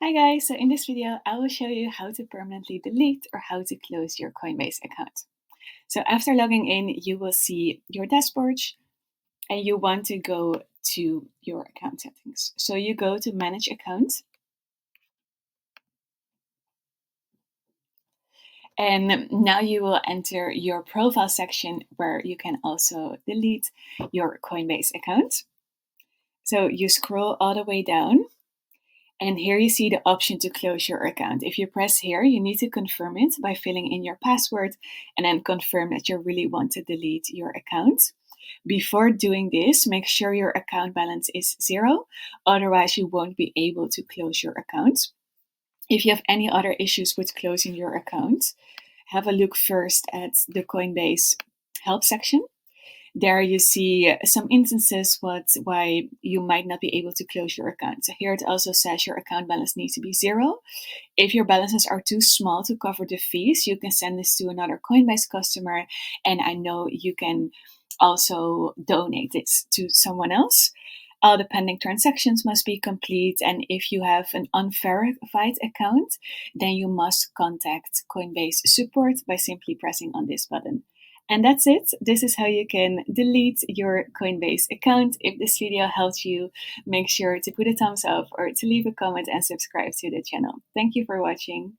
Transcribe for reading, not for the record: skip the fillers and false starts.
Hi guys, so in this video I will show you how to permanently delete or how to close your Coinbase account. So after logging in, you will see your dashboard and you want to go to your account settings. So you go to manage account and now you will enter your profile section where you can also delete your Coinbase account. So you scroll all the way down. And here you see the option to close your account. If you press here, you need to confirm it by filling in your password and then confirm that you really want to delete your account. Before doing this, make sure your account balance is 0. Otherwise, you won't be able to close your account. If you have any other issues with closing your account, have a look first at the Coinbase help section. There you see some instances why you might not be able to close your account. So here it also says your account balance needs to be 0. If your balances are too small to cover the fees, you can send this to another Coinbase customer, and I know you can also donate this to someone else. All the pending transactions must be complete, and if you have an unverified account, then you must contact Coinbase support by simply pressing on this button. And that's it. This is how you can delete your Coinbase account. If this video helped you, make sure to put a thumbs up or to leave a comment and subscribe to the channel. Thank you for watching.